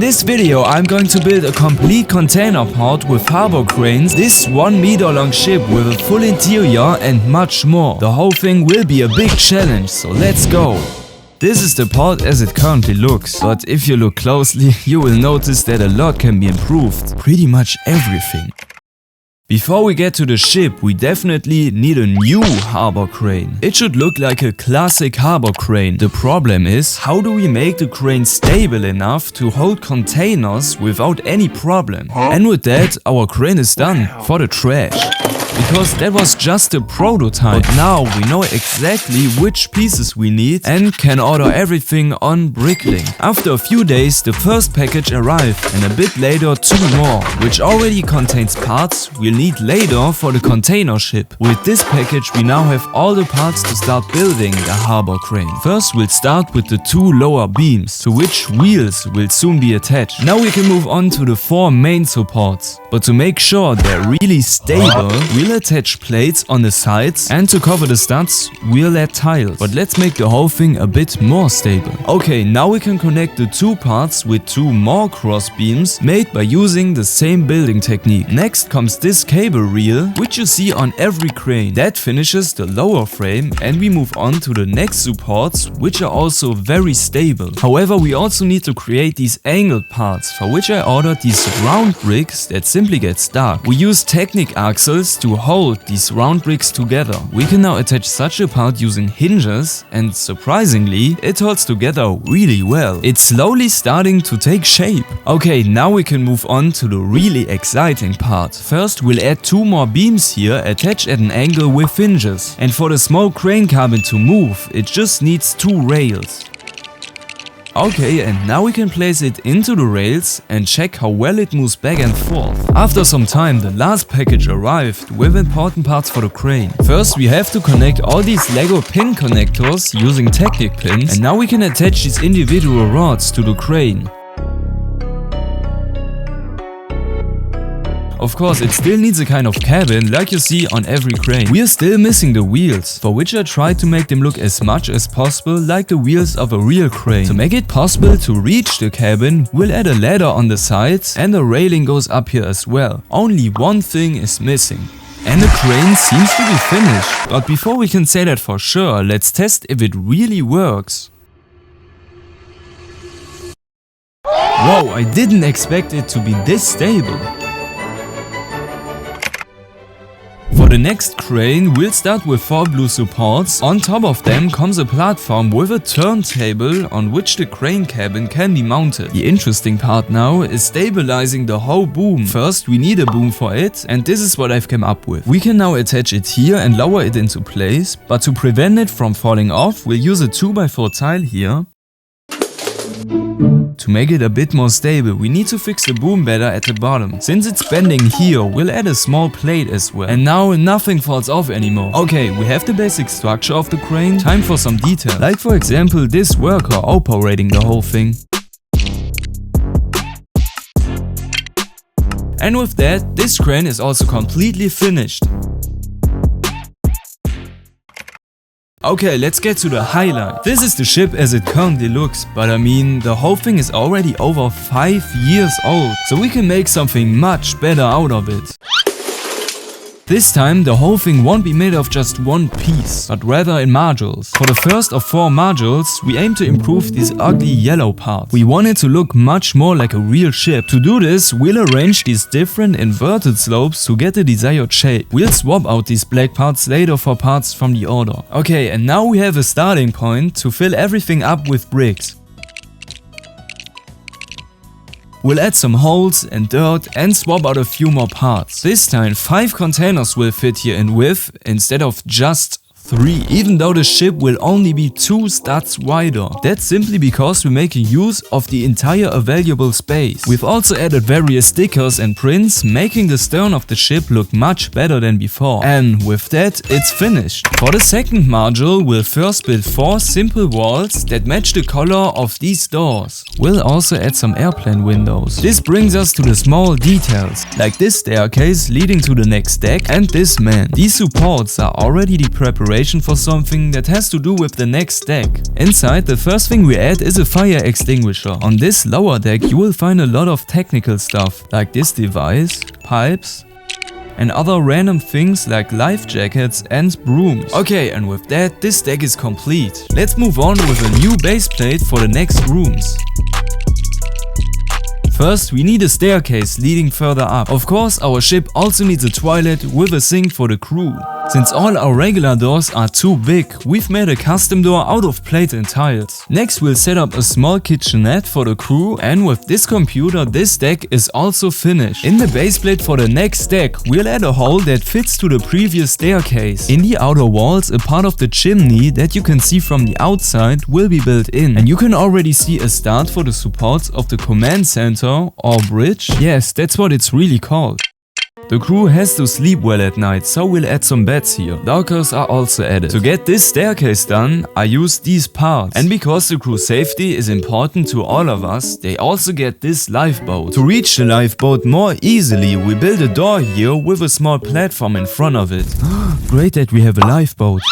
this video I'm going to build a complete container pod with harbor cranes, this 1 meter long ship with a full interior and much more. The whole thing will be a big challenge, so let's go! This is the pod as it currently looks, but if you look closely you will notice that a lot can be improved. Pretty much everything. Before we get to the ship, we definitely need a new harbor crane. It should look like a classic harbor crane. The problem is, how do we make the crane stable enough to hold containers without any problem? And with that, our crane is done for the trash. Because that was just a prototype. But now we know exactly which pieces we need and can order everything on Bricklink. After a few days, the first package arrived and a bit later 2 more, which already contains parts we'll need later for the container ship. With this package we now have all the parts to start building the harbor crane. First we'll start with the 2 lower beams, to which wheels will soon be attached. Now we can move on to the 4 main supports. But to make sure they're really stable, we'll attach plates on the sides, and to cover the studs, we'll add tiles. But let's make the whole thing a bit more stable. Okay, now we can connect the 2 parts with 2 more cross beams made by using the same building technique. Next comes this cable reel, which you see on every crane. That finishes the lower frame, and we move on to the next supports, which are also very stable. However, we also need to create these angled parts, for which I ordered these round bricks that simply get stuck. We use Technic axles to hold these round bricks together. We can now attach such a part using hinges, and surprisingly, it holds together really well. It's slowly starting to take shape. Okay, now we can move on to the really exciting part. First, we'll add 2 more beams here attached at an angle with hinges. And for the small crane cabin to move, it just needs 2 rails. Okay, and now we can place it into the rails and check how well it moves back and forth. After some time, the last package arrived with important parts for the crane. First, we have to connect all these Lego pin connectors using Technic pins, and now we can attach these individual rods to the crane. Of course, it still needs a kind of cabin like you see on every crane. We are still missing the wheels, for which I tried to make them look as much as possible like the wheels of a real crane. To make it possible to reach the cabin, we'll add a ladder on the sides, and the railing goes up here as well. Only one thing is missing. And the crane seems to be finished. But before we can say that for sure, let's test if it really works. Whoa, I didn't expect it to be this stable. For the next crane, we'll start with 4 blue supports. On top of them comes a platform with a turntable on which the crane cabin can be mounted. The interesting part now is stabilizing the whole boom. First, we need a boom for it, and this is what I've come up with. We can now attach it here and lower it into place, but to prevent it from falling off, we'll use a 2x4 tile here. To make it a bit more stable, we need to fix the boom better at the bottom. Since it's bending here, we'll add a small plate as well. And now nothing falls off anymore. Okay, we have the basic structure of the crane. Time for some detail. Like for example, this worker operating the whole thing. And with that, this crane is also completely finished. Okay, let's get to the highlight. This is the ship as it currently looks, but I mean, the whole thing is already over 5 years old, so we can make something much better out of it. This time, the whole thing won't be made of just one piece, but rather in modules. For the first of 4 modules, we aim to improve these ugly yellow parts. We want it to look much more like a real ship. To do this, we'll arrange these different inverted slopes to get the desired shape. We'll swap out these black parts later for parts from the order. Okay, and now we have a starting point to fill everything up with bricks. We'll add some holes and dirt and swap out a few more parts. This time 5 containers will fit here in width instead of just 3, even though the ship will only be 2 studs wider. That's simply because we're making use of the entire available space. We've also added various stickers and prints, making the stern of the ship look much better than before. And with that, it's finished. For the second module, we'll first build 4 simple walls that match the color of these doors. We'll also add some airplane windows. This brings us to the small details, like this staircase leading to the next deck and this man. These supports are already the preparation preparation for something that has to do with the next deck. Inside, the first thing we add is a fire extinguisher. On this lower deck you will find a lot of technical stuff, like this device, pipes, and other random things like life jackets and brooms. Okay, and with that, this deck is complete. Let's move on with a new base plate for the next rooms. First, we need a staircase leading further up. Of course, our ship also needs a toilet with a sink for the crew. Since all our regular doors are too big, we've made a custom door out of plate and tiles. Next, we'll set up a small kitchenette for the crew, and with this computer, this deck is also finished. In the base plate for the next deck, we'll add a hole that fits to the previous staircase. In the outer walls, a part of the chimney that you can see from the outside will be built in. And you can already see a start for the supports of the command center or bridge. Yes, that's what it's really called. The crew has to sleep well at night, so we'll add some beds here. Lockers are also added. To get this staircase done, I used these parts. And because the crew safety is important to all of us, they also get this lifeboat. To reach the lifeboat more easily, we build a door here with a small platform in front of it. Great that we have a lifeboat.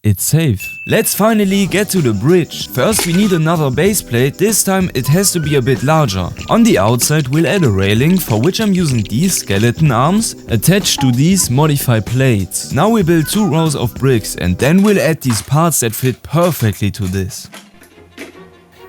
It's safe. Let's finally get to the bridge. First we need another base plate, this time it has to be a bit larger. On the outside we'll add a railing, for which I'm using these skeleton arms attached to these modified plates. Now we build 2 rows of bricks and then we'll add these parts that fit perfectly to this.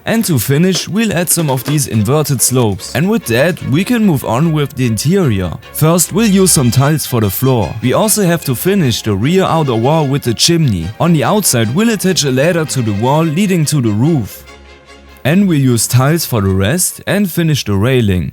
And to finish, we'll add some of these inverted slopes. And with that, we can move on with the interior. First, we'll use some tiles for the floor. We also have to finish the rear outer wall with the chimney. On the outside, we'll attach a ladder to the wall leading to the roof. And we'll use tiles for the rest and finish the railing.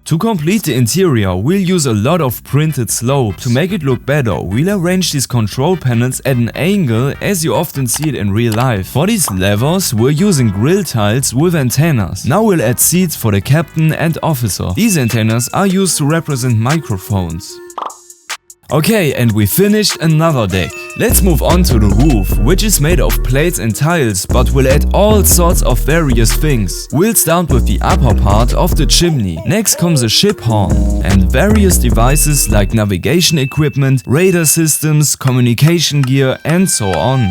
To complete the interior, we'll use a lot of printed slopes. To make it look better, we'll arrange these control panels at an angle as you often see it in real life. For these levers, we're using grill tiles with antennas. Now we'll add seats for the captain and officer. These antennas are used to represent microphones. Okay, and we finished another deck. Let's move on to the roof, which is made of plates and tiles, but will add all sorts of various things. We'll start with the upper part of the chimney. Next comes a ship horn and various devices like navigation equipment, radar systems, communication gear and so on.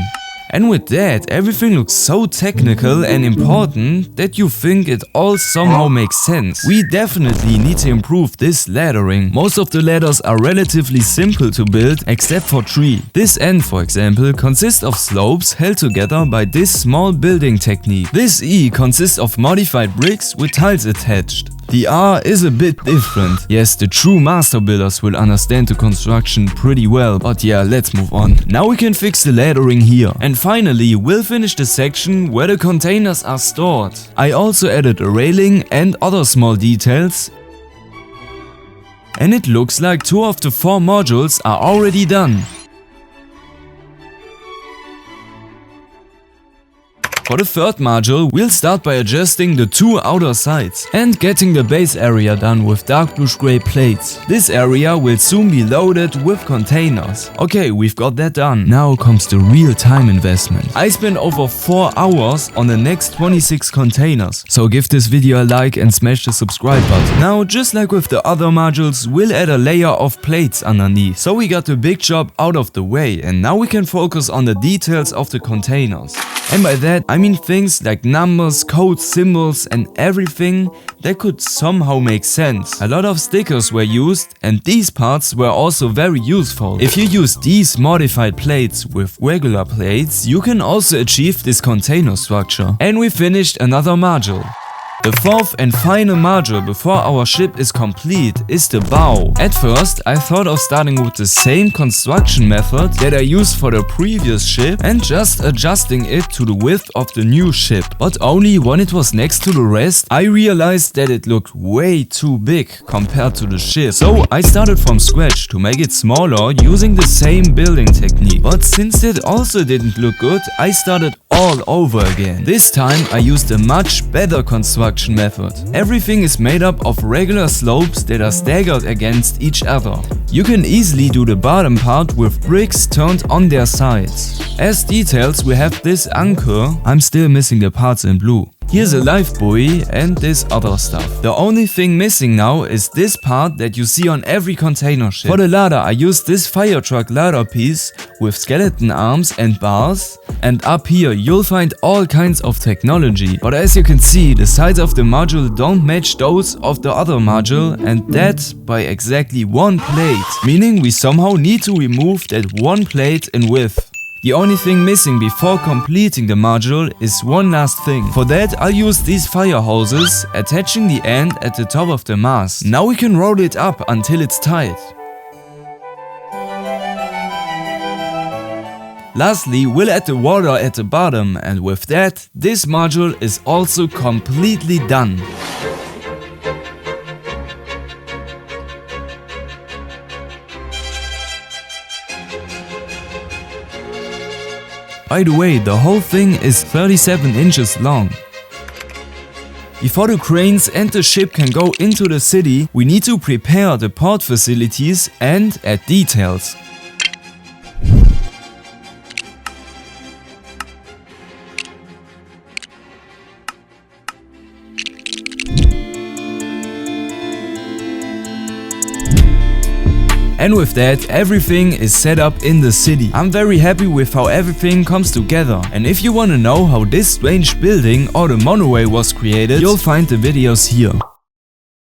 And with that, everything looks so technical and important that you think it all somehow makes sense. We definitely need to improve this laddering. Most of the ladders are relatively simple to build except for 3. This end, for example, consists of slopes held together by this small building technique. This E consists of modified bricks with tiles attached. The R is a bit different. Yes, the true master builders will understand the construction pretty well, but yeah, let's move on. Now we can fix the laddering here. And finally, we'll finish the section where the containers are stored. I also added a railing and other small details. And it looks like 2 of the 4 modules are already done. For the third module, we'll start by adjusting the 2 outer sides and getting the base area done with dark bluish grey plates. This area will soon be loaded with containers. Okay, we've got that done. Now comes the real time investment. I spent over 4 hours on the next 26 containers. So give this video a like and smash the subscribe button. Now, just like with the other modules, we'll add a layer of plates underneath. So we got the big job out of the way and now we can focus on the details of the containers. And by that, I mean things like numbers, codes, symbols and everything that could somehow make sense. A lot of stickers were used and these parts were also very useful. If you use these modified plates with regular plates, you can also achieve this container structure. And we finished another module. The fourth and final module before our ship is complete is the bow. At first, I thought of starting with the same construction method that I used for the previous ship and just adjusting it to the width of the new ship. But only when it was next to the rest, I realized that it looked way too big compared to the ship. So I started from scratch to make it smaller using the same building technique. But since it also didn't look good, I started all over again. This time I used a much better construction method. Everything is made up of regular slopes that are staggered against each other. You can easily do the bottom part with bricks turned on their sides. As details we have this anchor, I'm still missing the parts in blue. Here's a life buoy and this other stuff. The only thing missing now is this part that you see on every container ship. For the ladder I used this fire truck ladder piece with skeleton arms and bars, and up here you'll find all kinds of technology. But as you can see, the sides of the module don't match those of the other module, and that by exactly one plate, meaning we somehow need to remove that one plate in width. The only thing missing before completing the module is one last thing. For that I'll use these fire hoses, attaching the end at the top of the mast. Now we can roll it up until it's tight. Lastly, we'll add the water at the bottom, and with that, this module is also completely done. By the way, the whole thing is 37 inches long. Before the cranes and the ship can go into the city, we need to prepare the port facilities and add details. And with that, everything is set up in the city. I'm very happy with how everything comes together. And if you wanna know how this strange building or the monorail was created, you'll find the videos here.